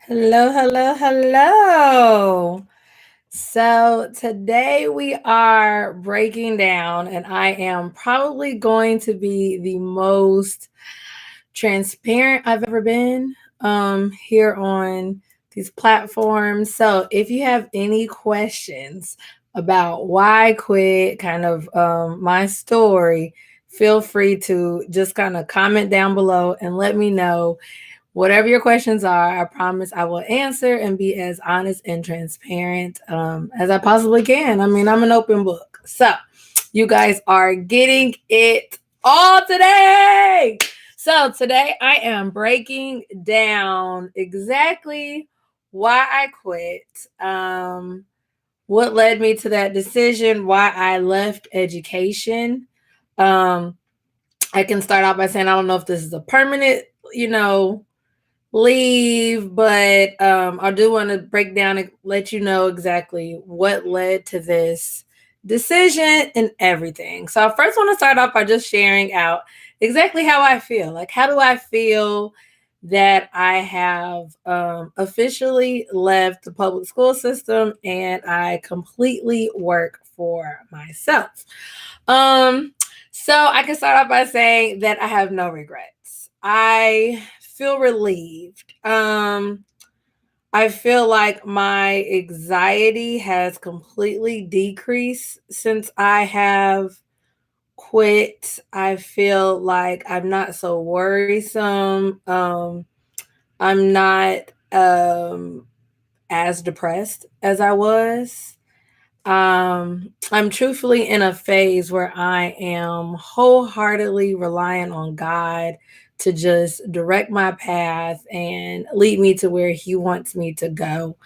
Hello, hello, hello. So today we are breaking down, and I am probably going to be the most transparent I've ever been here on these platforms. So if you have any questions about why I quit, kind of my story, feel free to just kind of comment down below and let me know. Whatever your questions are, I promise I will answer and be as honest and transparent as I possibly can. I mean, I'm an open book. So, you guys are getting it all today. So, today I am breaking down exactly why I quit, what led me to that decision, why I left education. Um, I can start out by saying I don't know if this is a permanent, leave, but I do want to break down and let you know exactly what led to this decision and everything. So I first want to start off by just sharing out exactly how I feel. Like, how do I feel that I have officially left the public school system and I completely work for myself? Um, so I can start off by saying that I have no regrets. I feel relieved. I feel like my anxiety has completely decreased since I have quit. I feel like I'm not so worrisome. I'm not as depressed as I was. I'm truthfully in a phase where I am wholeheartedly relying on God to just direct my path and lead me to where He wants me to go.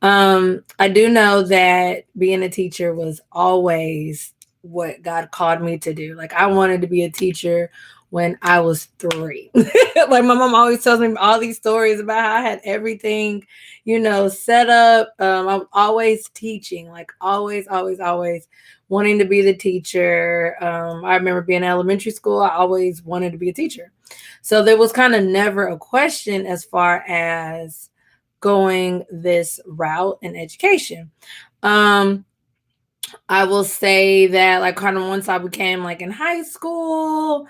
I do know that being a teacher was always what God called me to do. Like, I wanted to be a teacher when I was 3. Like, my mom always tells me all these stories about how I had everything, set up. I was always teaching, like always, always, always wanting to be the teacher. I remember being in elementary school, I always wanted to be a teacher. So there was kind of never a question as far as going this route in education. Um, I will say that, like, kind of once I became like in high school,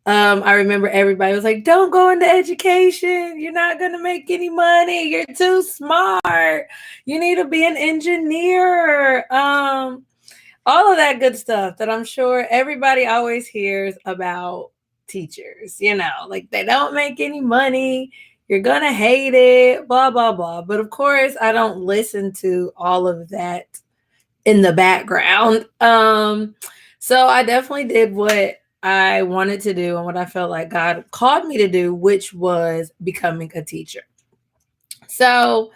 I remember everybody was like, "Don't go into education. You're not gonna make any money. You're too smart. You need to be an engineer." All of that good stuff that I'm sure everybody always hears about teachers. Like, they don't make any money. You're gonna hate it. Blah blah blah. But of course, I don't listen to all of that in the background. So I definitely did what I wanted to do and what I felt like God called me to do, which was becoming a teacher. So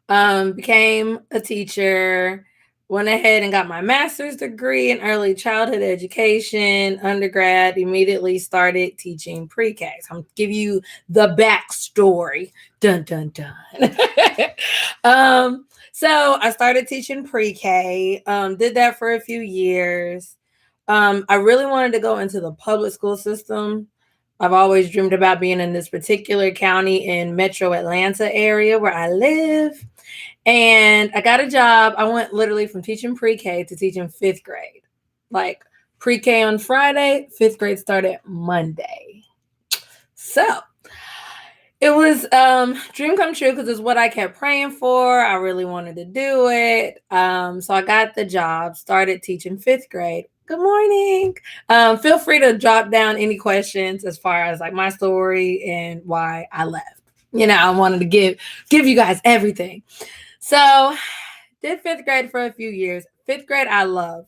became a teacher, went ahead and got my master's degree in early childhood education, undergrad, immediately started teaching pre-K. So I'm give you the backstory. Dun dun dun. So I started teaching pre-K, did that for a few years. I really wanted to go into the public school system. I've always dreamed about being in this particular county in Metro Atlanta area where I live. And I got a job. I went literally from teaching pre-K to teaching fifth grade. Like, pre-K on Friday, fifth grade started Monday. So it was dream come true because it's what I kept praying for. I really wanted to do it. So I got the job, started teaching fifth grade. Good morning. Feel free to drop down any questions as far as like my story and why I left. I wanted to give you guys everything. So did fifth grade for a few years. Fifth grade I love.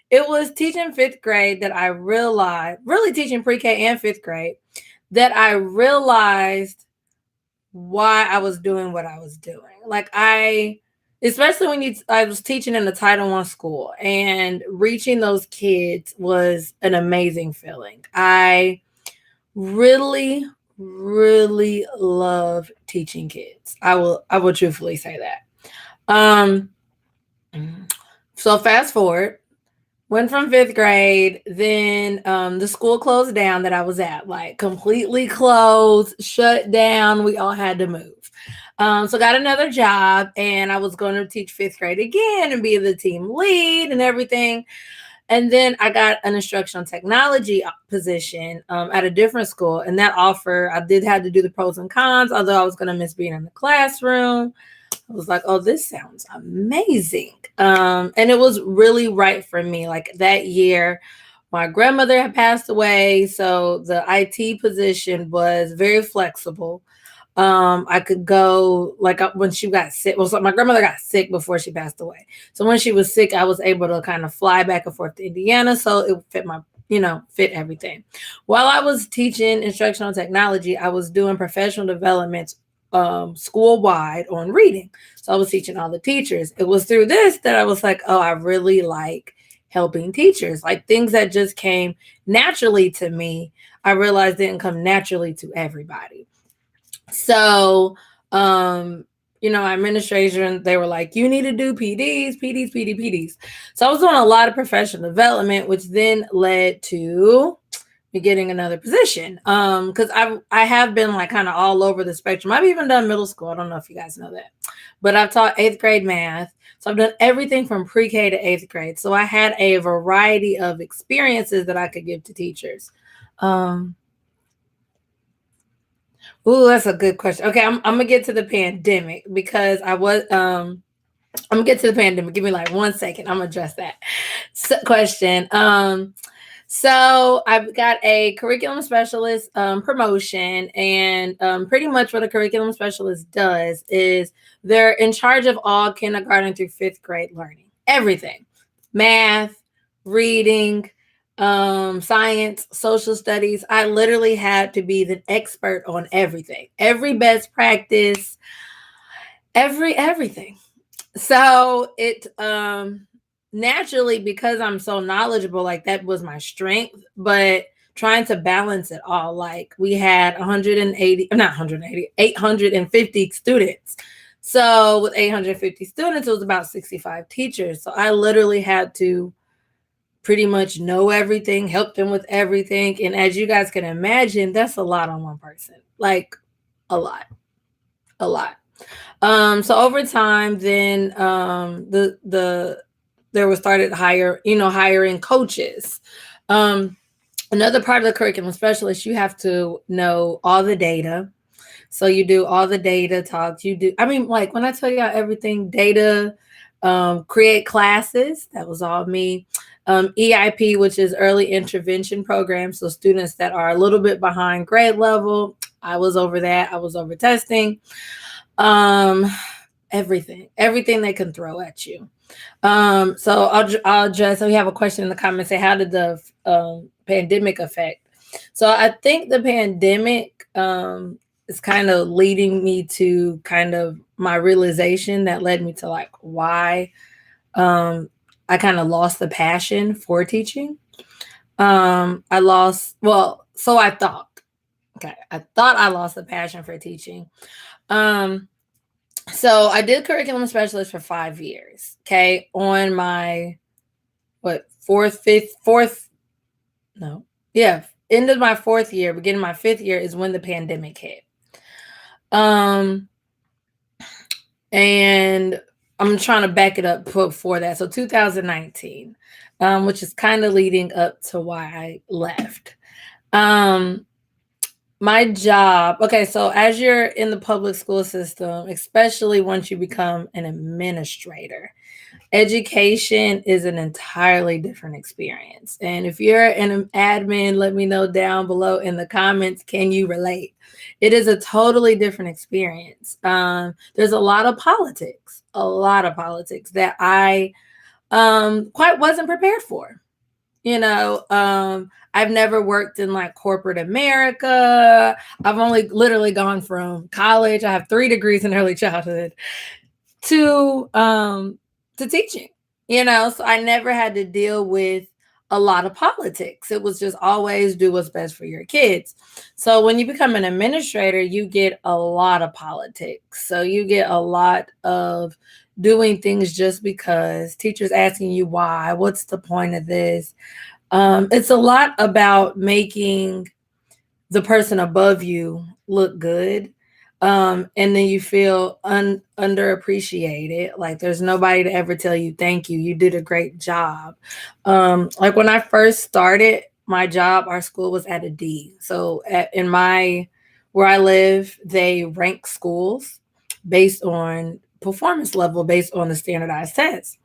It was teaching fifth grade that I realized, really teaching pre-K and fifth grade, that I realized why I was doing what I was doing. Like, especially when I was teaching in the Title I school, and reaching those kids was an amazing feeling. I really, really love teaching kids. I will truthfully say that. Um, so fast forward, went from fifth grade, then the school closed down that I was at, like completely closed, shut down. We all had to move. So got another job, and I was going to teach fifth grade again and be the team lead and everything. And then I got an instructional technology position at a different school, and that offer I did have to do the pros and cons. Although I was going to miss being in the classroom, I was like, "Oh, this sounds amazing," and it was really right for me. Like that year, my grandmother had passed away, so the IT position was very flexible. I could go like when she got sick. Well, so my grandmother got sick before she passed away. So when she was sick, I was able to kind of fly back and forth to Indiana. So it fit my, fit everything. While I was teaching instructional technology, I was doing professional development school wide on reading. So I was teaching all the teachers. It was through this that I was like, oh, I really like helping teachers, like things that just came naturally to me. I realized didn't come naturally to everybody. So, administration, they were like, you need to do PDs. So I was doing a lot of professional development, which then led to me getting another position. Because I have been like kind of all over the spectrum. I've even done middle school. I don't know if you guys know that, but I've taught eighth grade math. So I've done everything from pre-K to eighth grade. So I had a variety of experiences that I could give to teachers. Um, Ooh, that's a good question. Okay, I'm gonna get to the pandemic because I'm gonna get to the pandemic. Give me like 1 second. I'm gonna address that question. So I've got a curriculum specialist promotion, and pretty much what a curriculum specialist does is they're in charge of all kindergarten through fifth grade learning, everything, math, reading, science, social studies. I literally had to be the expert on everything, every best practice, everything. So it naturally, because I'm so knowledgeable, like that was my strength, but trying to balance it all, like we had 180, not 180, 850 students. So with 850 students, it was about 65 teachers. So I literally had to pretty much know everything, help them with everything. And as you guys can imagine, that's a lot on one person. Like a lot, a lot. So over time, then there was started hiring coaches. Um, Another part of the curriculum specialist, you have to know all the data. So you do all the data talks. You do, I mean, like when I tell y'all everything, data, create classes, that was all me. EIP, which is early intervention program. So students that are a little bit behind grade level, I was over that. I was over testing. Um, everything they can throw at you. So I'll address. So we have a question in the comments. Say, how did the pandemic affect? So I think the pandemic is kind of leading me to kind of my realization that led me to like why I kind of lost the passion for teaching. I lost. Well, so I thought. Okay, I thought I lost the passion for teaching. Um, so I did curriculum specialist for 5 years. Okay. On my fourth, no. Yeah. End of my fourth year, beginning my fifth year is when the pandemic hit. And I'm trying to back it up before that. So 2019, which is kind of leading up to why I left. My job. Okay, so as you're in the public school system, especially once you become an administrator, education is an entirely different experience. And if you're an admin, let me know down below in the comments, can you relate? It is a totally different experience. There's a lot of politics that I quite wasn't prepared for. I've never worked in like corporate America. I've only literally gone from college. I have 3 degrees in early childhood to teaching. So I never had to deal with a lot of politics. It was just always do what's best for your kids. So when you become an administrator, you get a lot of politics. So you get a lot of doing things just because, teachers asking you why, what's the point of this? It's a lot about making the person above you look good. And then you feel underappreciated. Like there's nobody to ever tell you thank you. You did a great job. Like when I first started my job, our school was at a D. So in my where I live, they rank schools based on performance level, based on the standardized tests.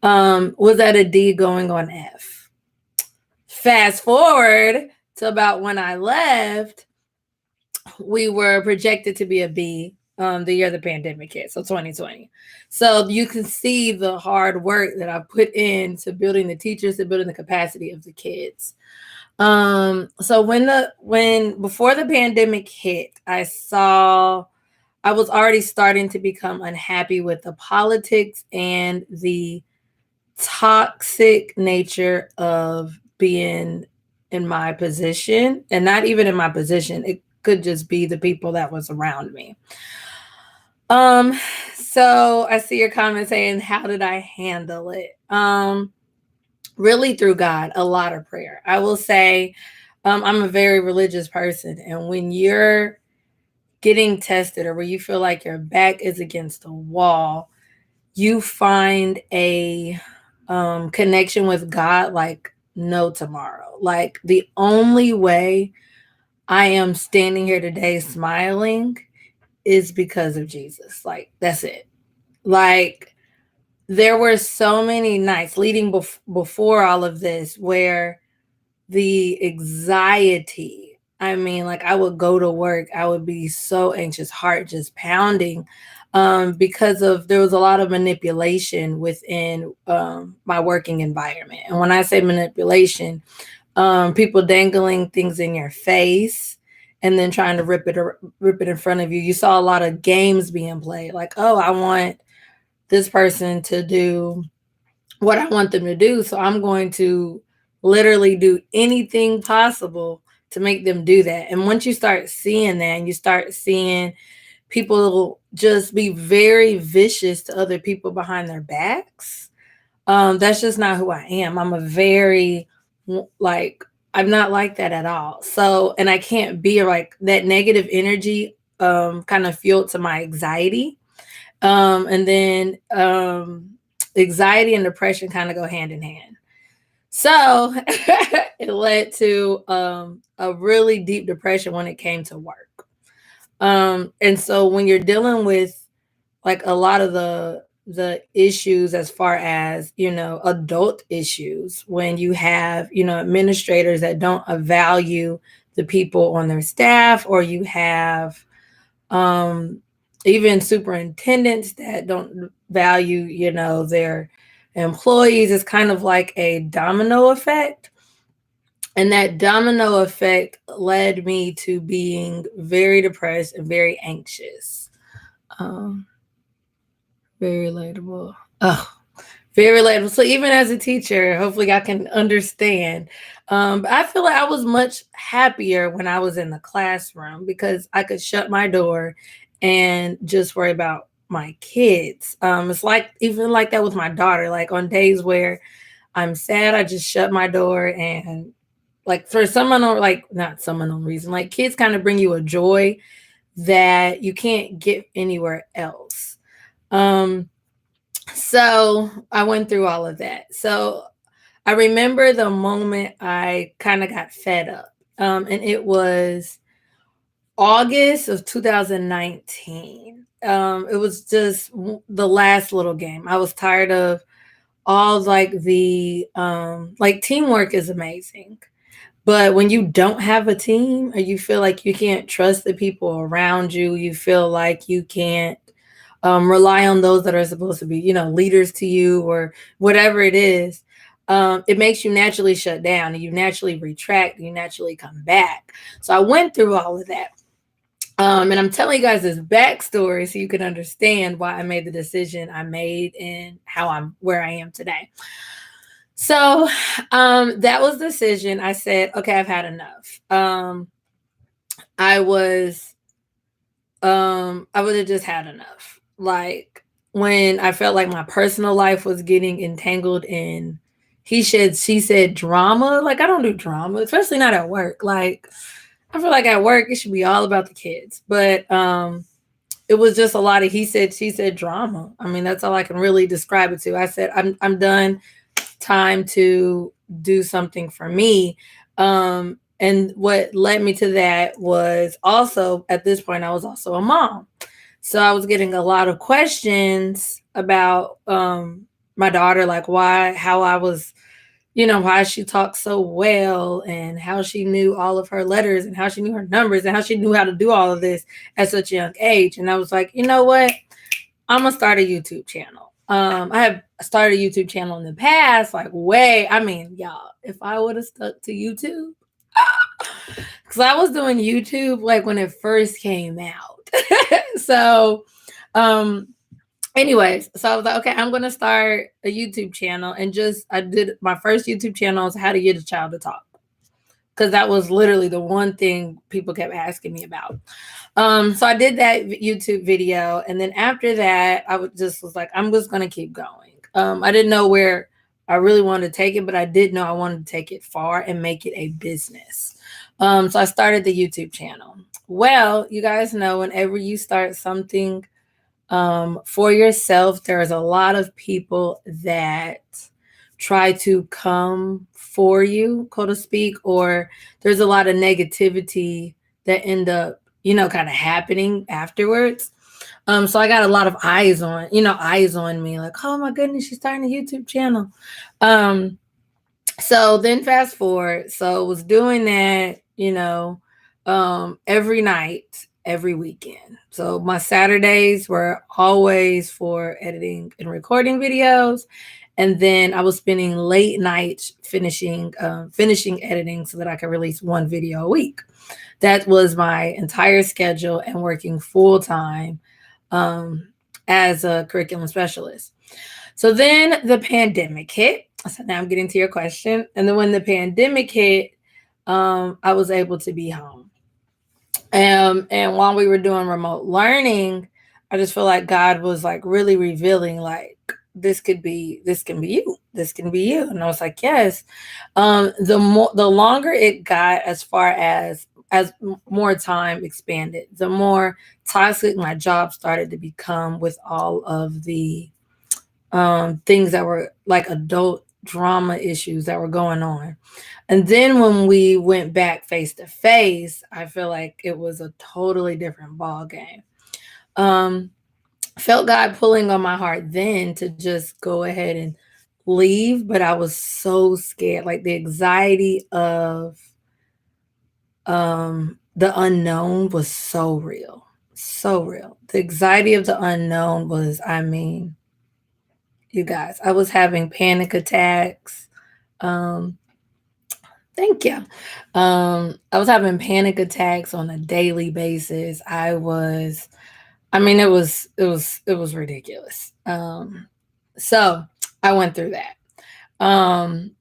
Was at a D going on F. Fast forward to about when I left, we were projected to be a B the year the pandemic hit, so 2020. So you can see the hard work that I put into building the teachers and building the capacity of the kids. So when before the pandemic hit, I was already starting to become unhappy with the politics and the toxic nature of being in my position, and not even in my position. It could just be the people that was around me. Um, so I see your comment saying, how did I handle it? Really through God, a lot of prayer. I will say, I'm a very religious person, and when you're getting tested or where you feel like your back is against the wall, you find a connection with God like no tomorrow. Like the only way I am standing here today smiling is because of Jesus. Like that's it. Like there were so many nights leading before all of this where the anxiety, I mean, like I would go to work, I would be so anxious, heart just pounding, because of there was a lot of manipulation within my working environment. And when I say manipulation, people dangling things in your face and then trying to rip it in front of you. You saw a lot of games being played, like, oh, I want this person to do what I want them to do. So I'm going to literally do anything possible to make them do that. And once you start seeing that and you start seeing people just be very vicious to other people behind their backs, that's just not who I am. I'm a very, like, I'm not like that at all. So, and I can't be like that negative energy, kind of fueled to my anxiety. And then anxiety and depression kind of go hand in hand. So it led to a really deep depression when it came to work. And so when you're dealing with like a lot of the issues as far as adult issues, when you have administrators that don't value the people on their staff, or you have um, even superintendents that don't value, their employees, is kind of like a domino effect. And that domino effect led me to being very depressed and very anxious. Um, very relatable. Oh, very relatable. So even as a teacher, hopefully I can understand. But I feel like I was much happier when I was in the classroom because I could shut my door and just worry about my kids. It's like even like that with my daughter. Like on days where I'm sad, I just shut my door, and like for some unknown, like not some unknown reason, like kids kind of bring you a joy that you can't get anywhere else. Um, so I went through all of that. So I remember the moment I kind of got fed up. And it was August of 2019. It was just the last little game. I was tired of all like the like teamwork is amazing. But when you don't have a team, or you feel like you can't trust the people around you, you feel like you can't rely on those that are supposed to be, leaders to you or whatever it is, it makes you naturally shut down, and you naturally retract, and you naturally come back. So I went through all of that. And I'm telling you guys this backstory so you can understand why I made the decision I made and how I'm where I am today. So that was the decision. I said, okay, I've had enough. I was I would have just had enough. Like when I felt like my personal life was getting entangled in he said, she said drama. Like I don't do drama, especially not at work. Like I feel like at work it should be all about the kids. But it was just a lot of he said, she said drama. I mean, that's all I can really describe it to. I said, I'm done. Time to do something for me. And what led me to that was also at this point, I was also a mom. So I was getting a lot of questions about my daughter, like why, how I was, why she talked so well and how she knew all of her letters and how she knew her numbers and how she knew how to do all of this at such a young age. And I was like, you know what? I'm gonna start a YouTube channel. I have started a YouTube channel in the past, like I mean, y'all, if I would have stuck to YouTube, because I was doing YouTube like when it first came out. So, um, anyways, so I was like, okay, I'm gonna start a YouTube channel, and I did my first YouTube channel was how to get a child to talk, because that was literally the one thing people kept asking me about. So I did that YouTube video, and then after that, was like, I'm just gonna keep going. I didn't know where I really wanted to take it, but I did know I wanted to take it far and make it a business. So I started the YouTube channel. Well, you guys know whenever you start something for yourself, there's a lot of people that try to come for you, so to speak, or there's a lot of negativity that end up, kind of happening afterwards. So I got a lot of eyes on me, like, oh my goodness, she's starting a YouTube channel. So then fast forward, so was doing that, every night, every weekend. So my Saturdays were always for editing and recording videos. And then I was spending late nights finishing editing so that I could release one video a week. That was my entire schedule and working full time as a curriculum specialist. So then the pandemic hit. So now I'm getting to your question. And then when the pandemic hit, I was able to be home. And while we were doing remote learning, I just feel like God was like really revealing, like, this can be you. This can be you. And I was like, yes. The longer it got, as far as more time expanded, the more toxic my job started to become with all of the things that were like adult drama issues that were going on. And then when we went back face to face, I feel like it was a totally different ball game. Felt God pulling on my heart then to just go ahead and leave, but I was so scared. Like the anxiety of the unknown was so real. So real. The anxiety of the unknown was, I mean, you guys, I was having panic attacks. Um, Thank you. I was having panic attacks on a daily basis. I mean, it was ridiculous. So I went through that. Um,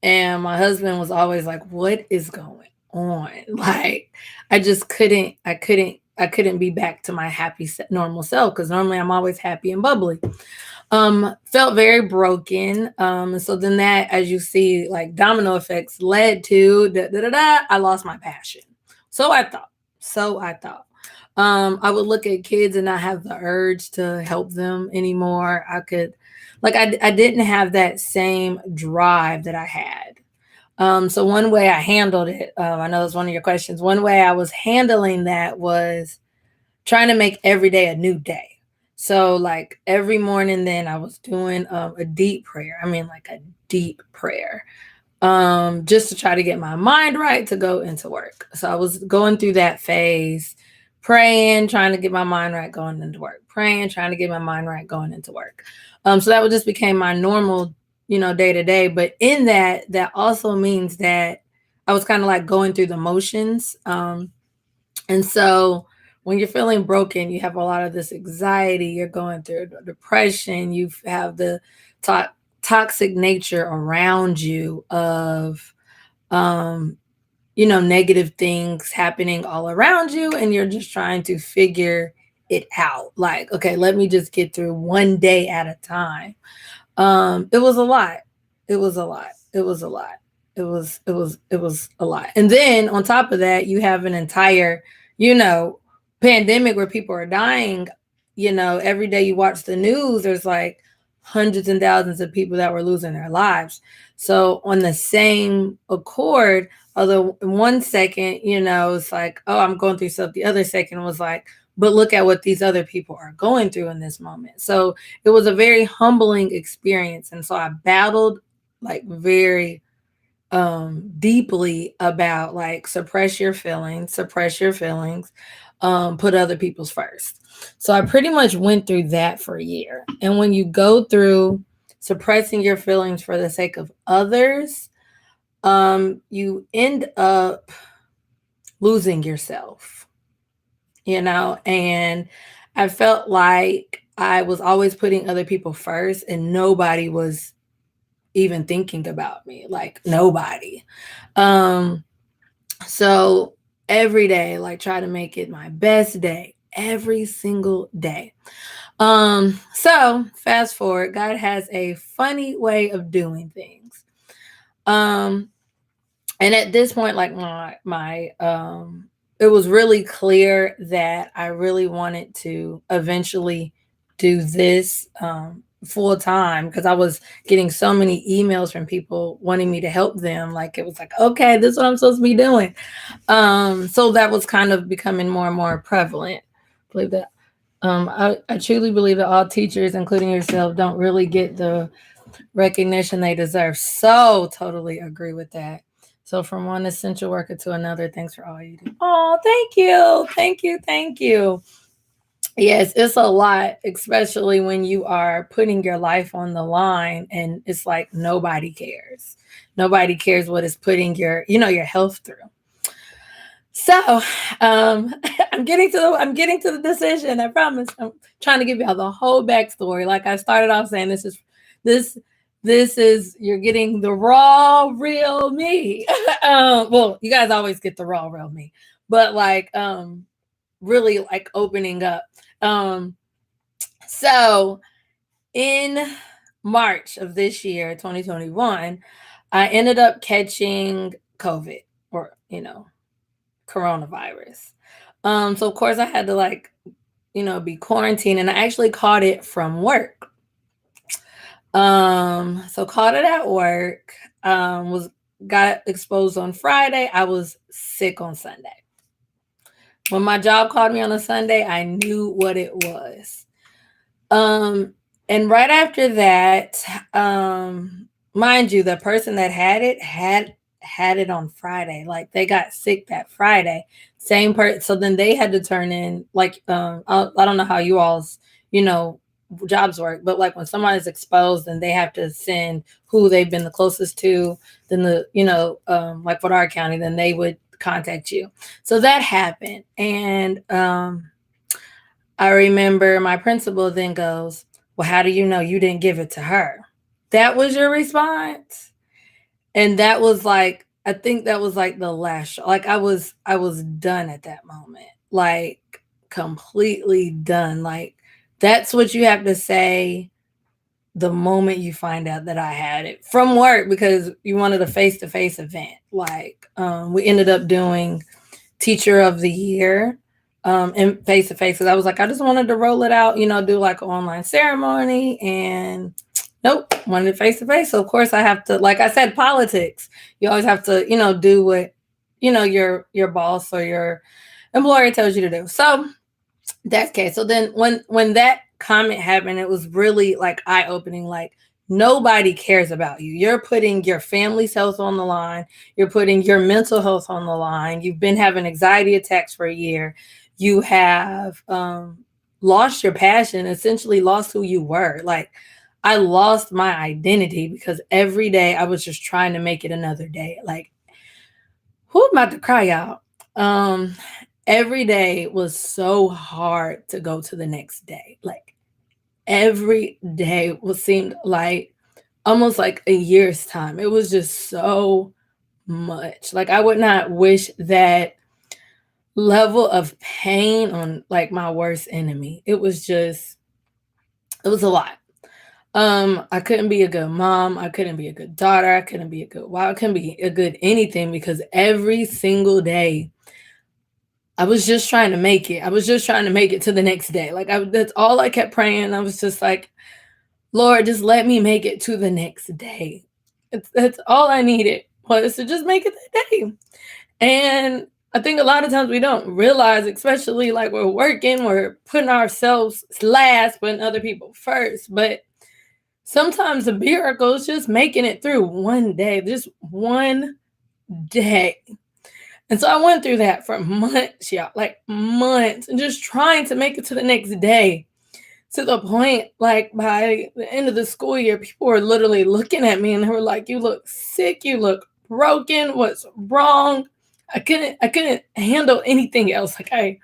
and my husband was always like, "What is going on?" Like, I couldn't be back to my happy, normal self, because normally I'm always happy and bubbly. Felt very broken. And so then that, as you see, like domino effects led to I lost my passion. So I thought. So I thought. I would look at kids and not have the urge to help them anymore. I didn't have that same drive that I had. So one way I handled it, I know that's one of your questions. One way I was handling that was trying to make every day a new day. So like every morning, then I was doing a deep prayer. I mean, like a deep prayer, just to try to get my mind right to go into work. So I was going through that phase, praying, trying to get my mind right going into work, praying, trying to get my mind right going into work. So that would just became my normal, day to day. But in that also means that I was kind of like going through the motions. And so when you're feeling broken, you have a lot of this anxiety, you're going through depression, you have the toxic nature around you of, negative things happening all around you. And you're just trying to figure it out. Like, okay, let me just get through one day at a time. It was a lot. It was a lot. It was a lot. It was a lot. And then on top of that, you have an entire, pandemic where people are dying, every day you watch the news, there's like hundreds and thousands of people that were losing their lives. So on the same accord, although in one second, it's like, oh, I'm going through stuff. The other second was like, but look at what these other people are going through in this moment. So it was a very humbling experience. And so I battled like very deeply about like suppress your feelings, put other people's first. So I pretty much went through that for a year. And when you go through suppressing your feelings for the sake of others, you end up losing yourself, and I felt like I was always putting other people first and nobody was even thinking about me, like nobody. Um, so every day, like try to make it my best day every single day. So fast forward, God has a funny way of doing things. Um, and at this point, like my it was really clear that I really wanted to eventually do this full time because I was getting so many emails from people wanting me to help them. Like it was like, okay, this is what I'm supposed to be doing. So that was kind of becoming more and more prevalent. I believe that I truly believe that all teachers, including yourself, don't really get the recognition they deserve. So totally agree with that. So from one essential worker to another, thanks for all you do. Oh, thank you. Thank you. Thank you. Yes, it's a lot, especially when you are putting your life on the line and it's like nobody cares. Nobody cares what is putting your health through. So, I'm getting to the decision. I promise. I'm trying to give y'all the whole backstory. Like I started off saying, this this is you're getting the raw, real me. Well, you guys always get the raw, real me, but like really like opening up. Um, so in March of this year, 2021, I ended up catching COVID, or coronavirus. So of course I had to like, be quarantined, and I actually caught it from work. So caught it at work. Was got exposed on Friday. I was sick on Sunday. When my job called me on a Sunday, I knew what it was. Um, and right after that, mind you, the person that had it on Friday. Like they got sick that Friday. Same person. So then they had to turn in like I don't know how you all's jobs work, but like when someone is exposed, then they have to send who they've been the closest to. Then like for our county, then they would contact you. So that happened, and I remember my principal then goes, "Well, how do you know you didn't give it to her?" That was your response? And that was like, I think that was like the last show. Like I was done at that moment. Like completely done. Like that's what you have to say the moment you find out that I had it from work because you wanted a face-to-face event. Like we ended up doing teacher of the year in face to face because I was like, I just wanted to roll it out, do like an online ceremony, and nope, wanted it face to face. So of course I have to, like I said, politics. You always have to, do what your boss or your employer tells you to do. So that's okay. So then when that comment happened, it was really like eye opening. Like nobody cares about you. You're putting your family's health on the line. You're putting your mental health on the line. You've been having anxiety attacks for a year. You have lost your passion, essentially lost who you were. Like I lost my identity because every day I was just trying to make it another day. Like who am I about to cry out? Every day was so hard to go to the next day. Like every day was seemed like almost like a year's time. It was just so much. Like I would not wish that level of pain on like my worst enemy. It was a lot. I couldn't be a good mom. I couldn't be a good daughter. I couldn't be a good wife. I couldn't be a good anything because every single day I was just trying to make it. I was just trying to make it to the next day. Like that's all I kept praying. I was just like, Lord, just let me make it to the next day. That's all I needed was to just make it that day. And I think a lot of times we don't realize, especially like we're working, we're putting ourselves last, putting other people first. But sometimes the miracle is just making it through one day, just one day. And so I went through that for months, y'all, like months, and just trying to make it to the next day. To the point, like by the end of the school year, people were literally looking at me and they were like, "You look sick, you look broken, what's wrong?" I couldn't handle anything else. Like I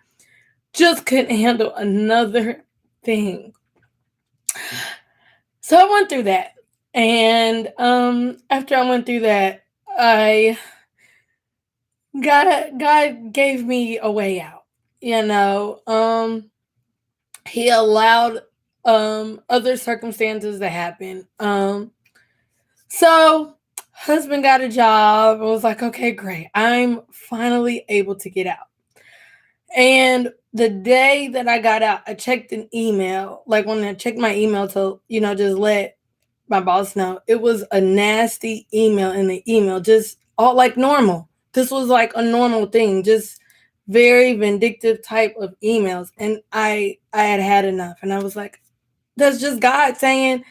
just couldn't handle another thing. So I went through that. And after I went through that, I God gave me a way out. You know, he allowed other circumstances to happen. So husband got a job. I was like, okay, great. I'm finally able to get out. And the day that I got out, I checked an email. Like when I checked my email to, just let my boss know, it was a nasty email in the email, just all like normal. This was like a normal thing, just very vindictive type of emails. And I had had enough. And I was like, that's just God saying,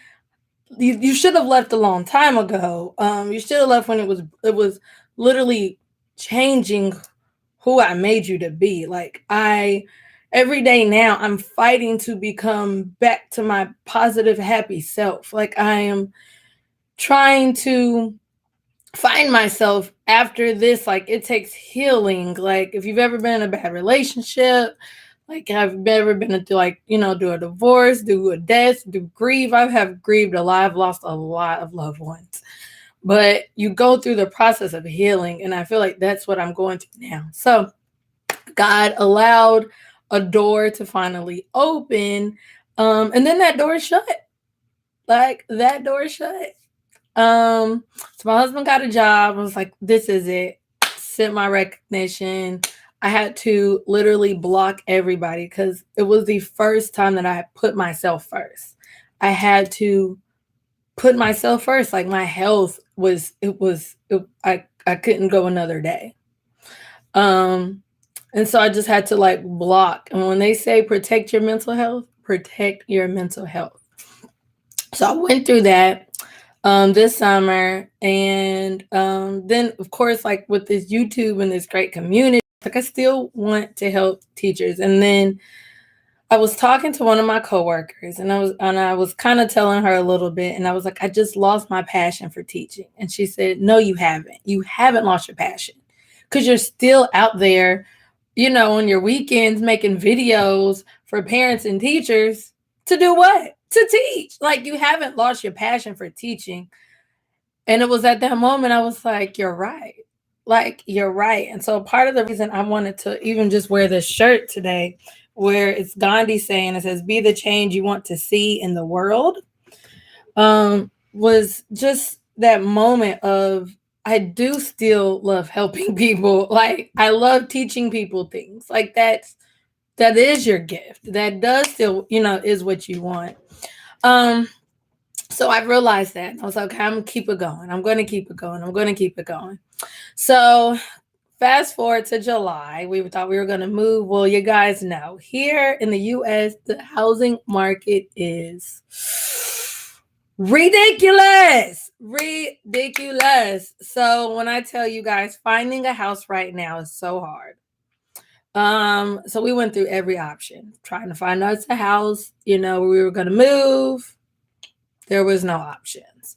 you should have left a long time ago. You should have left when it was literally changing who I made you to be. Like every day now I'm fighting to become back to my positive, happy self. Like I am trying to find myself after this. Like it takes healing. Like if you've ever been in a bad relationship, like I've never been through like, do a divorce, do a death, do grieve. I have grieved a lot. I've lost a lot of loved ones. But you go through the process of healing. And I feel like that's what I'm going through now. So God allowed a door to finally open. And then that door shut. Like that door shut. So my husband got a job. I was like, this is it. Sent my recognition. I had to literally block everybody because it was the first time that I put myself first. I had to put myself first. Like my health I couldn't go another day. And so I just had to like block. And when they say protect your mental health, protect your mental health. So I went through that this summer. And then, of course, like with this YouTube and this great community, like I still want to help teachers. And then I was talking to one of my coworkers and I was kind of telling her a little bit. And I was like, I just lost my passion for teaching. And she said, no, you haven't. You haven't lost your passion because you're still out there, on your weekends making videos for parents and teachers to do what? To teach. Like you haven't lost your passion for teaching. And it was at that moment I was like, you're right. Like you're right. And so part of the reason I wanted to even just wear this shirt today, where it's Gandhi saying, it says, be the change you want to see in the world, was just that moment of, I do still love helping people. Like I love teaching people things. Like that is your gift. That does still, is what you want. So I realized that. I was like, okay, I'm going to keep it going. I'm going to keep it going. I'm going to keep it going. So fast forward to July, we thought we were going to move. Well, you guys know, here in the U.S., the housing market is ridiculous. So when I tell you guys, finding a house right now is so hard. So we went through every option, trying to find us a house, where we were going to move. There was no options.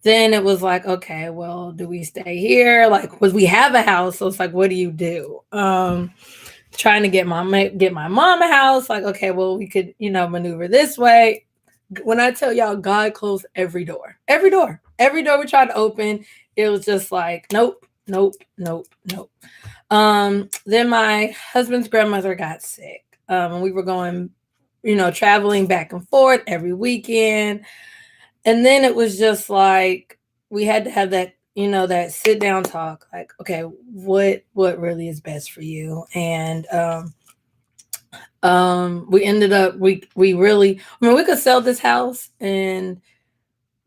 Then it was like, okay, well, do we stay here? Like, because we have a house, so it's like, what do you do? Trying to get my mom a house. Like, okay, well, we could, maneuver this way. When I tell y'all, God closed every door we tried to open, it was just like, nope. Then my husband's grandmother got sick. And we were going, traveling back and forth every weekend. And then it was just like, we had to have that, that sit down talk, like, okay, what really is best for you? And we ended up, we really, I mean, we could sell this house and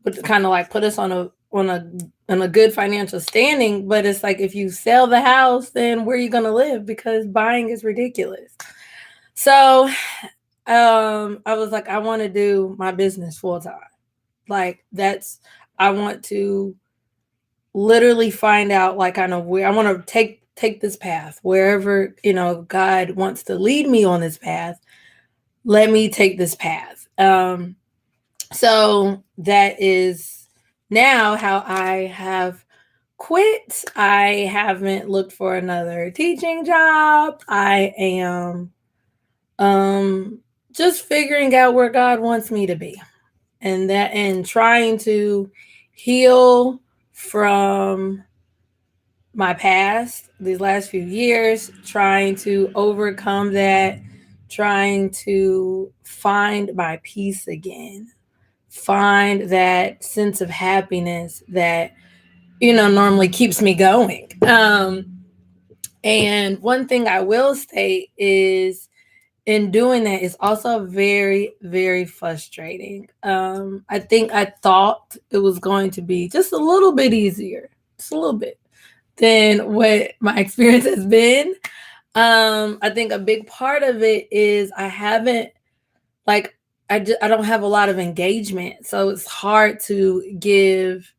but kind of like put us on a good financial standing, but it's like if you sell the house, then where are you going to live, because buying is ridiculous. So I was like, I want to do my business full time. Like that's, I want to literally find out, like, kind of where I want to take this path, wherever, God wants to lead me on this path. Let me take this path. So that is now how I have quit. I haven't looked for another teaching job. I am just figuring out where God wants me to be, and trying to heal from my past these last few years, trying to overcome that, trying to find my peace again, find that sense of happiness that normally keeps me going. And one thing I will state is, in doing that, is also very, very frustrating. I think I thought it was going to be just a little bit easier, just a little bit, than what my experience has been. I think a big part of it is I haven't, like, I don't have a lot of engagement, so it's hard to give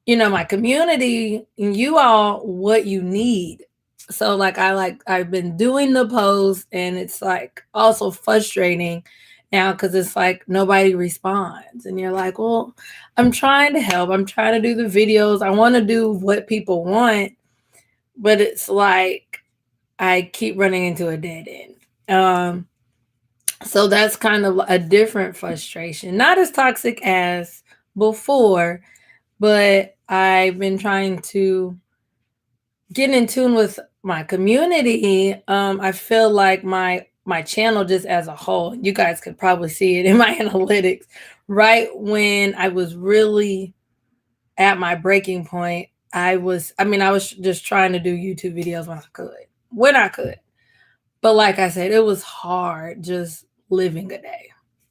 my community and you all what you need. So I've been doing the post, and it's like also frustrating now because it's like nobody responds, and you're like, well, I'm trying to help, I'm trying to do the videos, I want to do what people want, but it's like I keep running into a dead end. So that's kind of a different frustration, not as toxic as before, but I've been trying to get in tune with my community. I feel like my channel, just as a whole, you guys could probably see it in my analytics, right when I was really at my breaking point. I was just trying to do YouTube videos when I could. But like I said, it was hard just living a day,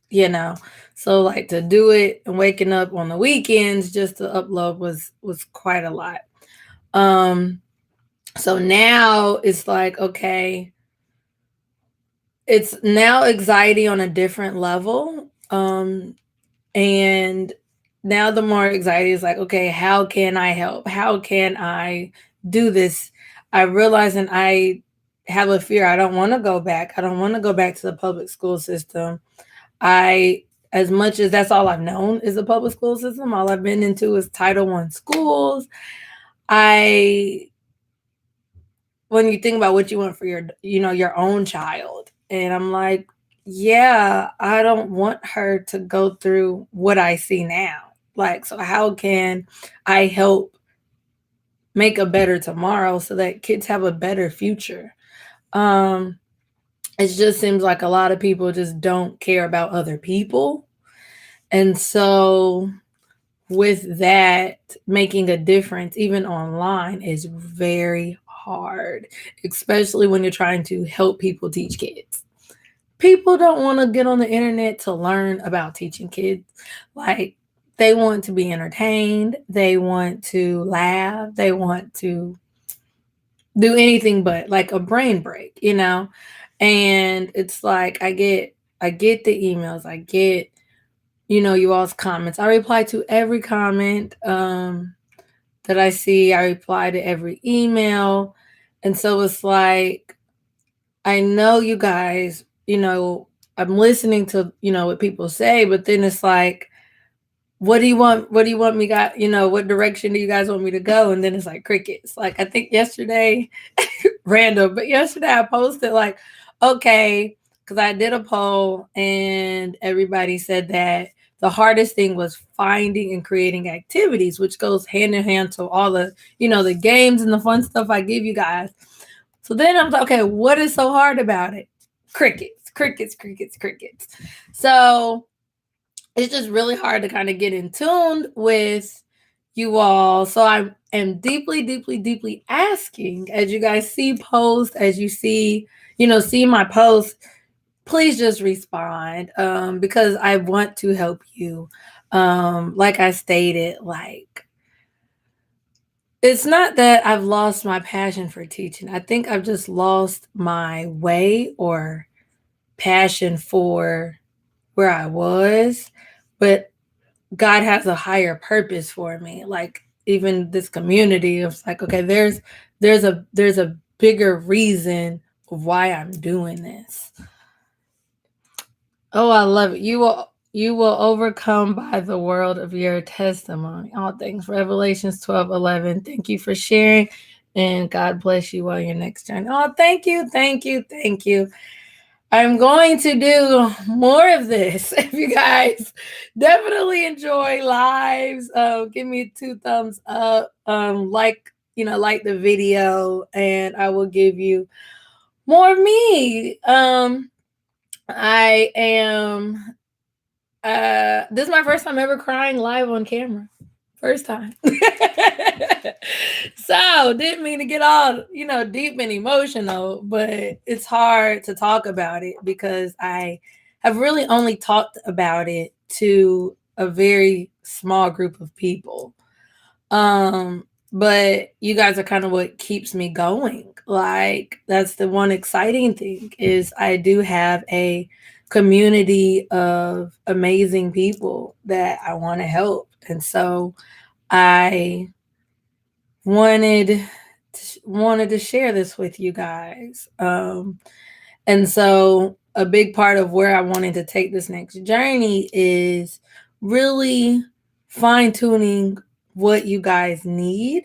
you know. So like to do it and waking up on the weekends just to upload was quite a lot. Um so now it's like, okay, it's now anxiety on a different level. And now the more anxiety is like, okay, how can I help? How can I do this? I realize, and I have a fear. I don't want to go back. I don't want to go back to the public school system. I, as much as that's all I've known is the public school system, all I've been into is Title I schools. I, when you think about what you want for your own child, and I'm like, yeah, I don't want her to go through what I see now. Like, so how can I help make a better tomorrow so that kids have a better future? Um, it just seems like a lot of people just don't care about other people. And so with that, making a difference even online is very hard, especially when you're trying to help people teach kids. People don't want to get on the internet to learn about teaching kids. Like, they want to be entertained, they want to laugh, they want to do anything but like a brain break. And it's like I get the emails, I get you all's comments. I reply to every comment that I see. I reply to every email. And so it's like, I know you guys, I'm listening to, what people say, but then it's like, what do you want? What do you want me got? What direction do you guys want me to go? And then it's like crickets. Like, I think yesterday, random, but yesterday I posted like, okay, because I did a poll and everybody said that the hardest thing was finding and creating activities, which goes hand in hand to all the games and the fun stuff I give you guys. So then I'm like, okay, what is so hard about it? Crickets, crickets, crickets, crickets. So it's just really hard to kind of get in tune with, you all. So I am deeply, deeply, deeply asking, as you guys see posts, as you see, see my posts, please just respond, because I want to help you. Like I stated, like, it's not that I've lost my passion for teaching. I think I've just lost my way or passion for where I was, but God has a higher purpose for me. Like, even this community, it's like, okay, there's a bigger reason of why I'm doing this. Oh, I love it. You will overcome by the world of your testimony. All things Revelations 12:11. Thank you for sharing, and God bless you on your next journey. Oh, thank you, thank you, thank you. I'm going to do more of this. If you guys definitely enjoy lives, give me 2 thumbs up. Like the video, and I will give you more of me. I am. This is my first time ever crying live on camera. First time. So didn't mean to get all, deep and emotional, but it's hard to talk about it because I have really only talked about it to a very small group of people. But you guys are kind of what keeps me going. Like, that's the one exciting thing is I do have a community of amazing people that I want to help. And so I wanted wanted to share this with you guys. And so a big part of where I wanted to take this next journey is really fine tuning what you guys need,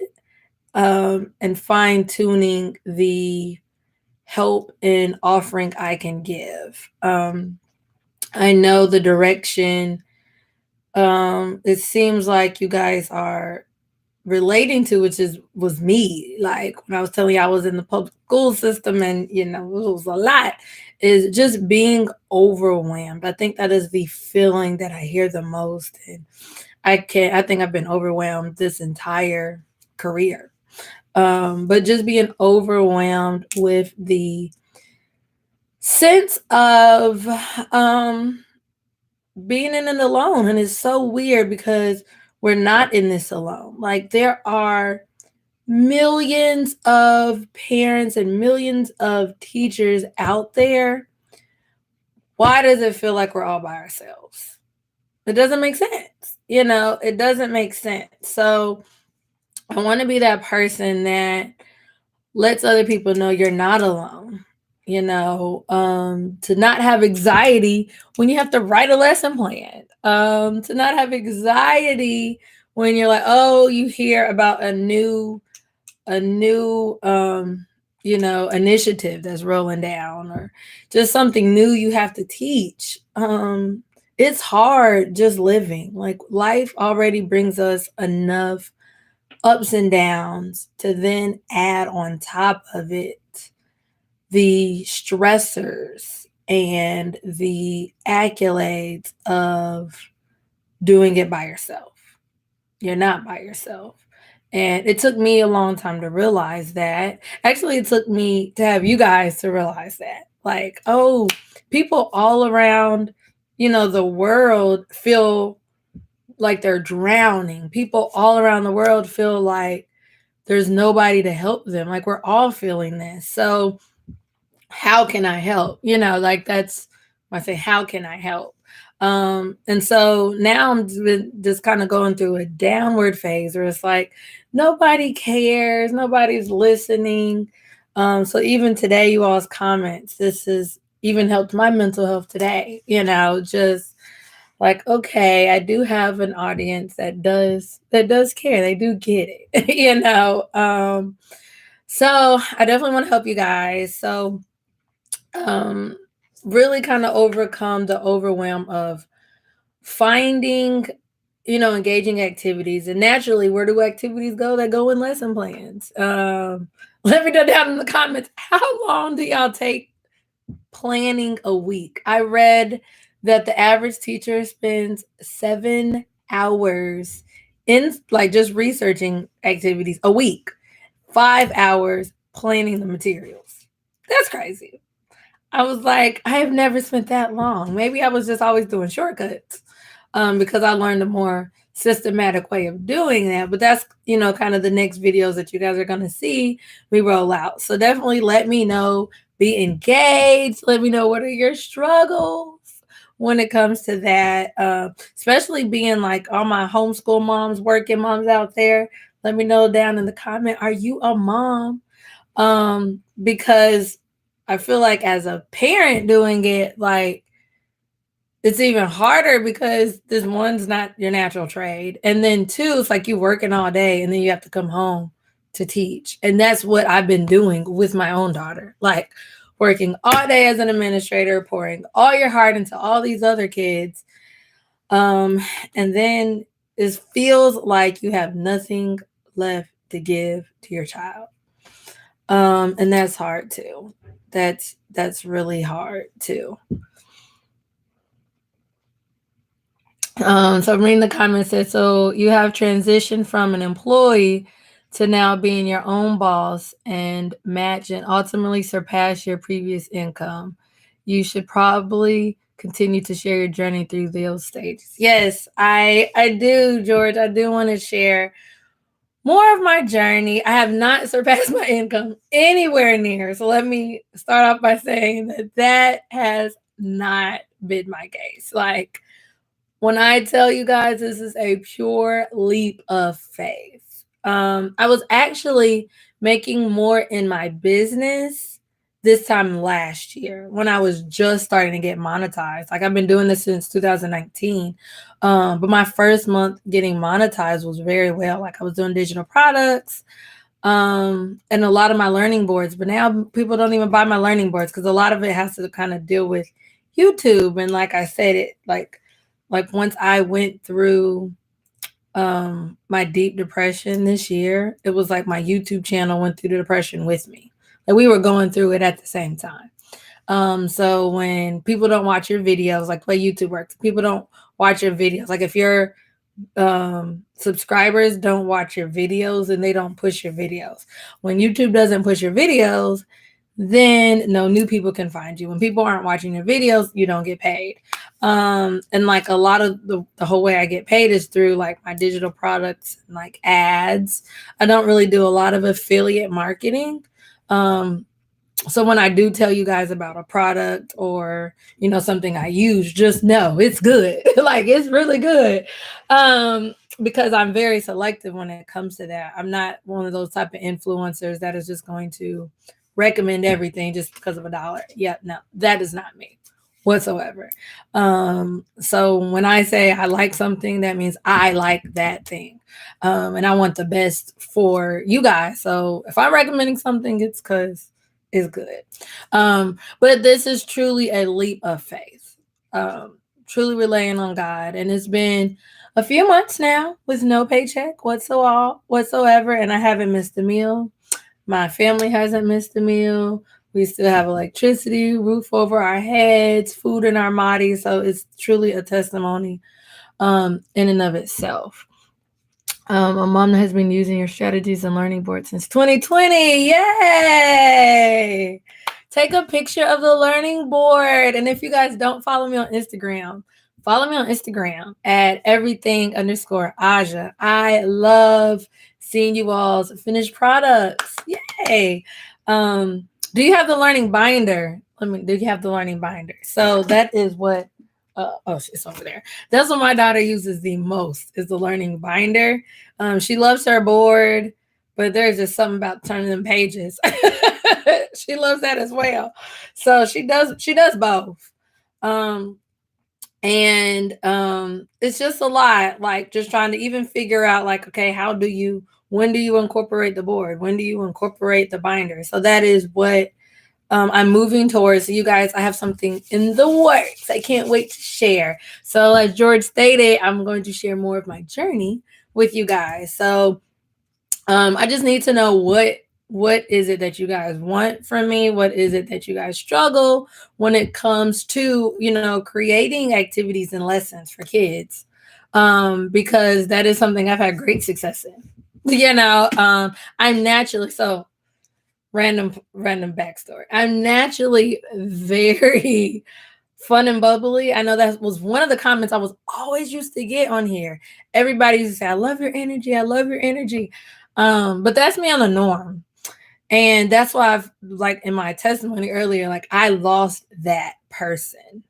and fine tuning the help and offering I can give. I know the direction, it seems like you guys are relating to, which was me. Like, when I was telling you I was in the public school system, and it was a lot, is just being overwhelmed. I think that is the feeling that I hear the most. And I think I've been overwhelmed this entire career. But just being overwhelmed with the sense of being in it alone. And it's so weird because we're not in this alone. Like, there are millions of parents and millions of teachers out there. Why does it feel like we're all by ourselves? It doesn't make sense. It doesn't make sense. So I want to be that person that lets other people know you're not alone. To not have anxiety when you have to write a lesson plan. To not have anxiety when you're like, oh, you hear about a new initiative that's rolling down, or just something new you have to teach. It's hard just living. Like, life already brings us enough ups and downs to then add on top of it the stressors and the accolades of doing it by yourself. You're not by yourself. And it took me a long time to realize that. Actually, it took me to have you guys to realize that. Like, oh, people all around, the world feel like they're drowning. People all around the world feel like there's nobody to help them. Like, we're all feeling this. So, how can I help? Like, that's when I say, how can I help? And so now I'm just kind of going through a downward phase where it's like nobody cares, nobody's listening. So even today, you all's comments, this has even helped my mental health today. Just like, okay, I do have an audience that does care. They do get it. So I definitely want to help you guys. So um really kind of overcome the overwhelm of finding, engaging activities. And naturally, where do activities go? They go in lesson plans. Let me know down in the comments, how long do y'all take planning a week? I read that the average teacher spends 7 hours in like just researching activities a week, 5 hours planning the materials. That's crazy. I was like, I have never spent that long. Maybe I was just always doing shortcuts, because I learned a more systematic way of doing that. But that's, kind of the next videos that you guys are going to see me roll out. So definitely let me know, be engaged. Let me know what are your struggles when it comes to that, especially being like all my homeschool moms, working moms out there. Let me know down in the comment, are you a mom? Because I feel like as a parent doing it, like it's even harder because this one's not your natural trade. And then two, it's like you working all day and then you have to come home to teach. And that's what I've been doing with my own daughter. Like working all day as an administrator, pouring all your heart into all these other kids. Um, and then it feels like you have nothing left to give to your child. And that's hard too. That's really hard too. So I'm reading the comments said, so you have transitioned from an employee to now being your own boss and match and ultimately surpass your previous income. You should probably continue to share your journey through those stages. Yes, I do, George. I do want to share more of my journey. I have not surpassed my income anywhere near. So let me start off by saying that has not been my case. Like when I tell you guys, this is a pure leap of faith. I was actually making more in my business this time last year when I was just starting to get monetized. Like I've been doing this since 2019. But my first month getting monetized was very well. Like I was doing digital products, and a lot of my learning boards. But now people don't even buy my learning boards because a lot of it has to kind of deal with YouTube. And like I said, it like once I went through my deep depression this year, it was like my YouTube channel went through the depression with me. Like we were going through it at the same time. So when people don't watch your videos, like the way YouTube works, people don't watch your videos. Like if your subscribers don't watch your videos and they don't push your videos. When YouTube doesn't push your videos, then no new people can find you. When people aren't watching your videos, you don't get paid. And like a lot of the whole way I get paid is through like my digital products and like ads. I don't really do a lot of affiliate marketing. So when I do tell you guys about a product or something I use, just know it's good. Like it's really good. Because I'm very selective when it comes to that. I'm not one of those type of influencers that is just going to recommend everything just because of $1. Yeah, no, that is not me whatsoever. So when I say I like something, that means I like that thing. And I want the best for you guys. So if I'm recommending something, it's because it's good. But this is truly a leap of faith. Truly relying on God. And it's been a few months now with no paycheck whatsoever, and I haven't missed a meal. My family hasn't missed a meal. We still have electricity, roof over our heads, food in our bodies. So it's truly a testimony in and of itself. A mom that has been using your strategies and learning board since 2020. Yay! Take a picture of the learning board. And if you guys don't follow me on Instagram, follow me on Instagram at everything_Aja. I love seeing you all's finished products. Yay! Do you have the learning binder? Do you have the learning binder? So that is what. It's over there. That's what my daughter uses the most is the learning binder. She loves her board, but there's just something about turning them pages. She loves that as well. So she does both. And it's just a lot, like just trying to even figure out like, okay, when do you incorporate the board? When do you incorporate the binder? So that is what I'm moving towards. So you guys, I have something in the works. I can't wait to share. So as George stated, I'm going to share more of my journey with you guys. So I just need to know what is it that you guys want from me? What is it that you guys struggle when it comes to, creating activities and lessons for kids? because that is something I've had great success in. I'm naturally so random backstory. I'm naturally very fun and bubbly. I know that was one of the comments I was always used to get on here. Everybody used to say, "I love your energy. I love your energy." But that's me on the norm. And that's why I've, like in my testimony earlier, like I lost that person.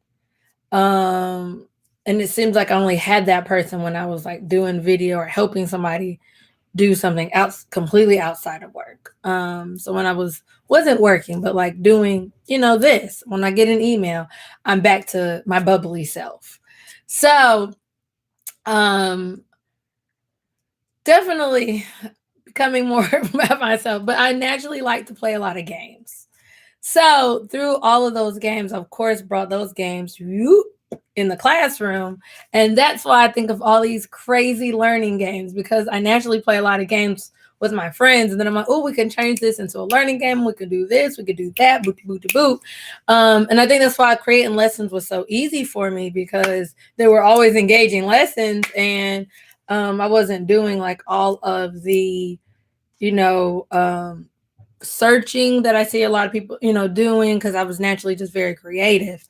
And it seems like I only had that person when I was like doing video or helping somebody do something completely outside of work. So when I wasn't working, but like doing, this, when I get an email, I'm back to my bubbly self. So um definitely becoming more about myself, but I naturally like to play a lot of games. So through all of those games, of course, brought those games in the classroom. And that's why I think of all these crazy learning games, because I naturally play a lot of games with my friends. And then I'm like, oh, we can change this into a learning game. We could do this. We could do that. Boot, boot, boot. And I think that's why creating lessons was so easy for me, because they were always engaging lessons. And I wasn't doing like all of the, searching that I see a lot of people, doing, because I was naturally just very creative.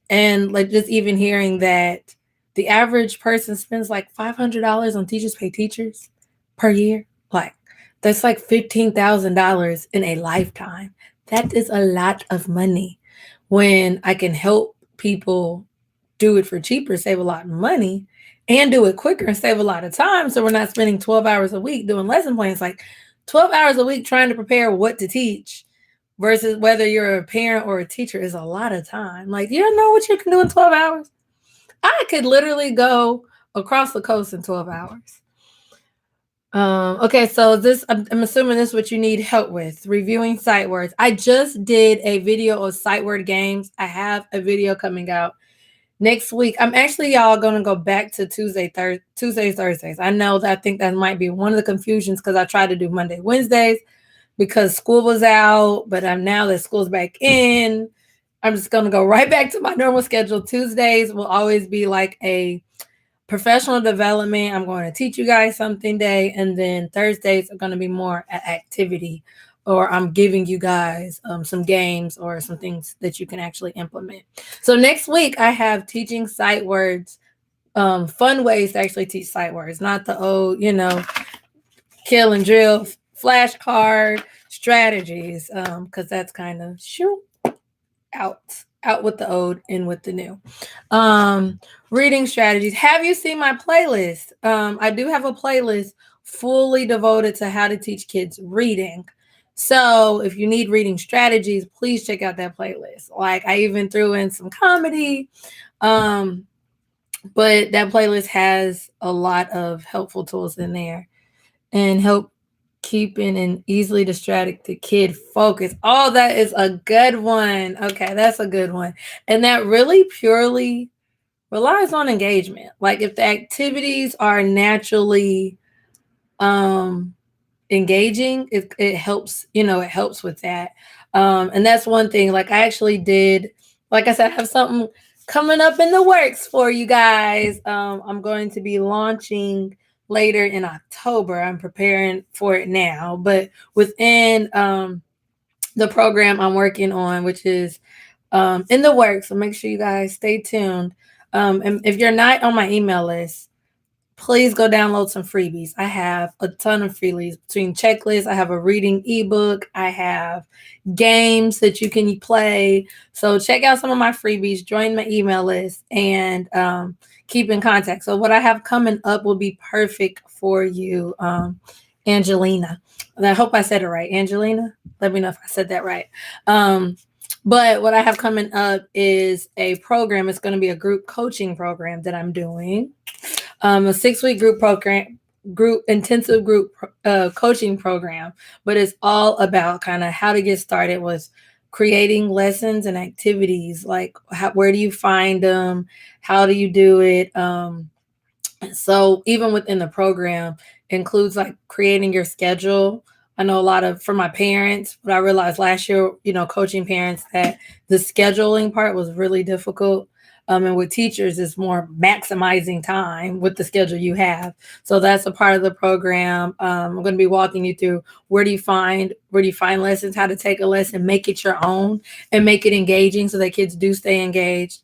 And like just even hearing that the average person spends like $500 on Teachers Pay Teachers per year, like that's like $15,000 in a lifetime. That is a lot of money. When I can help people do it for cheaper, save a lot of money, and do it quicker and save a lot of time, so we're not spending 12 hours a week doing lesson plans. Like 12 hours a week trying to prepare what to teach versus whether you're a parent or a teacher is a lot of time. Like, you don't know what you can do in 12 hours? I could literally go across the coast in 12 hours. Okay, so I'm assuming this is what you need help with, reviewing sight words. I just did a video of sight word games. I have a video coming out next week. I'm actually, y'all, going to go back to Tuesdays, Thursdays. I know that I think that might be one of the confusions, because I tried to do Monday, Wednesdays because school was out, but now that school's back in, I'm just going to go right back to my normal schedule. Tuesdays will always be like a professional development. I'm going to teach you guys something day. And then Thursdays are going to be more activity, or I'm giving you guys some games or some things that you can actually implement. So next week I have teaching sight words, fun ways to actually teach sight words, not the old, kill and drill flashcard strategies, because that's kind of out with the old, in with the new. Reading strategies. Have you seen my playlist? I do have a playlist fully devoted to how to teach kids reading. So if you need reading strategies, please check out that playlist. Like, I even threw in some comedy. But that playlist has a lot of helpful tools in there, and help keeping an easily distracted kid focused. Oh, that is a good one. Okay, that's a good one. And that really purely relies on engagement. Like, if the activities are naturally engaging, it helps, it helps with that. And that's one thing. Like, I actually did, like I said, I have something coming up in the works for you guys. I'm going to be launching later in October. I'm preparing for it now, but within the program I'm working on, which is in the works, so make sure you guys stay tuned. And if you're not on my email list, please go download some freebies. I have a ton of freebies between checklists. I have a reading ebook. I have games that you can play. So check out some of my freebies, join my email list, and keep in contact. So what I have coming up will be perfect for you, Angelina. And I hope I said it right. Angelina, let me know if I said that right. But what I have coming up is a program. It's going to be a group coaching program that I'm doing. A 6-week intensive group coaching program, but it's all about kind of how to get started with creating lessons and activities. Like, where do you find them? How do you do it? So even within the program includes like creating your schedule. I know a lot of, for my parents, but I realized last year, coaching parents, that the scheduling part was really difficult. And with teachers, it's more maximizing time with the schedule you have. So that's a part of the program. I'm going to be walking you through where do you find lessons, how to take a lesson, make it your own, and make it engaging so that kids do stay engaged,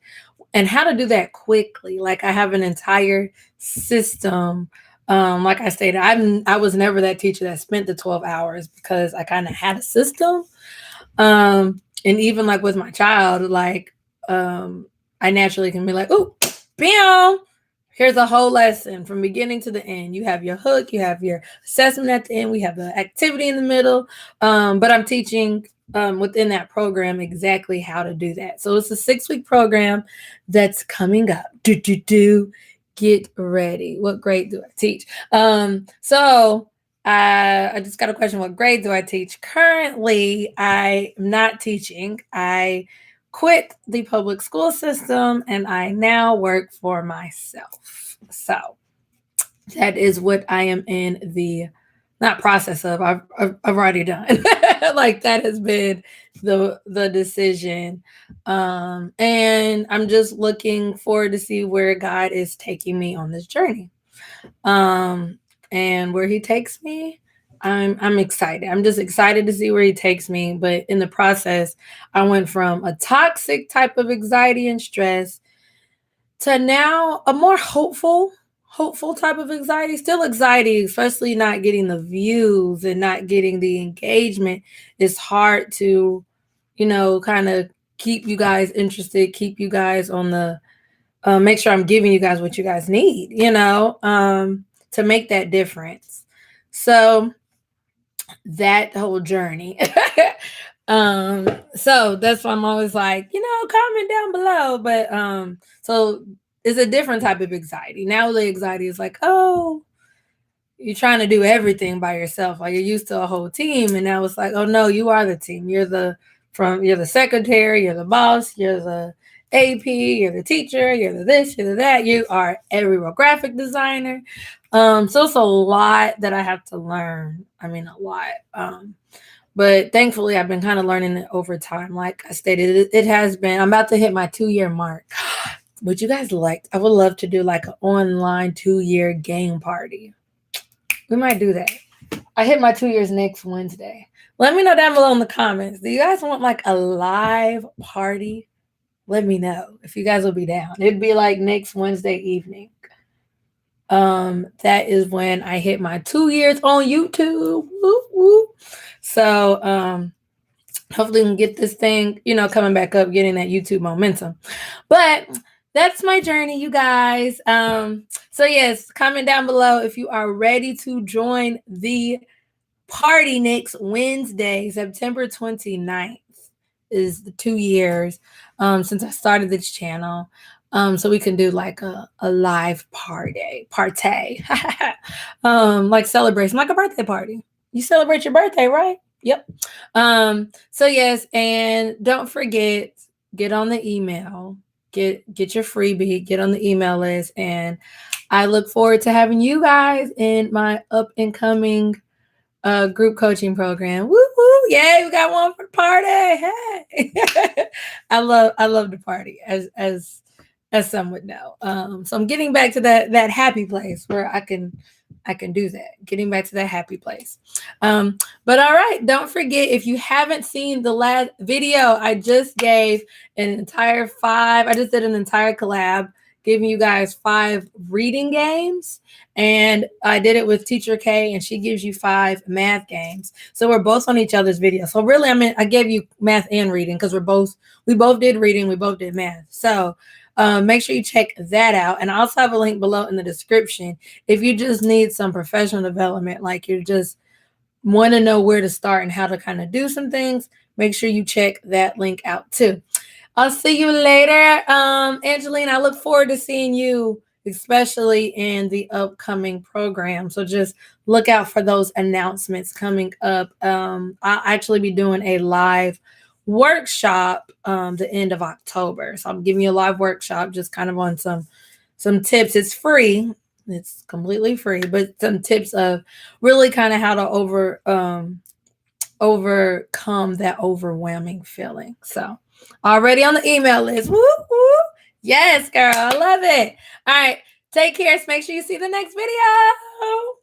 and how to do that quickly. Like I have an entire system. Like I stated, I was never that teacher that spent the 12 hours because I kind of had a system. And even like with my child, like I naturally can be like, oh, bam, here's a whole lesson from beginning to the end. You have your hook, you have your assessment at the end, we have the activity in the middle. But I'm teaching within that program exactly how to do that. So it's a 6-week program that's coming up. Get ready. What grade do I teach? So I just got a question. What grade do I teach? Currently, I am not teaching. I quit the public school system and I now work for myself. So that is what I am in the not process of. I've already done. Like that has been the decision. And I'm just looking forward to see where God is taking me on this journey. Um, and where he takes me, I'm excited. I'm just excited to see where he takes me. But in the process, I went from a toxic type of anxiety and stress to now a more hopeful type of anxiety. Still anxiety, especially not getting the views and not getting the engagement. It's hard to, kind of keep you guys interested, keep you guys on the make sure I'm giving you guys what you guys need, to make that difference. So that whole journey. So that's why I'm always like, comment down below. But so it's a different type of anxiety. Now the anxiety is like, oh, you're trying to do everything by yourself. Like you're used to a whole team, and now it's like, oh no, you are the team. You're the secretary, you're the boss, you're the AP, you're the teacher, you're the this, you're the that. You are everywhere. Graphic designer. So it's a lot that I have to learn. I mean, a lot. But thankfully, I've been kind of learning it over time. Like I stated, it has been. I'm about to hit my 2-year mark. Would you guys like? I would love to do like an online 2-year game party. We might do that. I hit my 2 years next Wednesday. Let me know down below in the comments. Do you guys want like a live party? Let me know if you guys will be down. It'd be like next Wednesday evening. That is when I hit my 2 years on YouTube. Woo, woo. So hopefully we can get this thing, coming back up, getting that YouTube momentum. But that's my journey, you guys. So yes, comment down below if you are ready to join the party next Wednesday, September 29th is the 2 years since I started this channel. So we can do like a live party, like celebration, like a birthday party. You celebrate your birthday, right? Yep. So yes, and don't forget, get on the email, get your freebie, get on the email list, and I look forward to having you guys in my up and coming group coaching program. Woo woo! Yay, we got one for the party. Hey, I love the party as some would know. So I'm getting back to that happy place where I can do that. Getting back to that happy place. But all right, don't forget, if you haven't seen the last video, I just gave an entire 5. I just did an entire collab giving you guys 5 reading games, and I did it with Teacher K, and she gives you 5 math games. So we're both on each other's videos. So really, I gave you math and reading because we both did reading, we both did math. So make sure you check that out. And I also have a link below in the description if you just need some professional development, like you're just want to know where to start and how to kind of do some things. Make sure you check that link out too. I'll see you later. Angelina, I look forward to seeing you, especially in the upcoming program. So just look out for those announcements coming up. I'll actually be doing a live workshop the end of October. So I'm giving you a live workshop just kind of on some tips. It's free. It's completely free, but some tips of really kind of how to overcome that overwhelming feeling. So already on the email list. Woo, woo. Yes, girl. I love it. All right. Take care. Make sure you see the next video.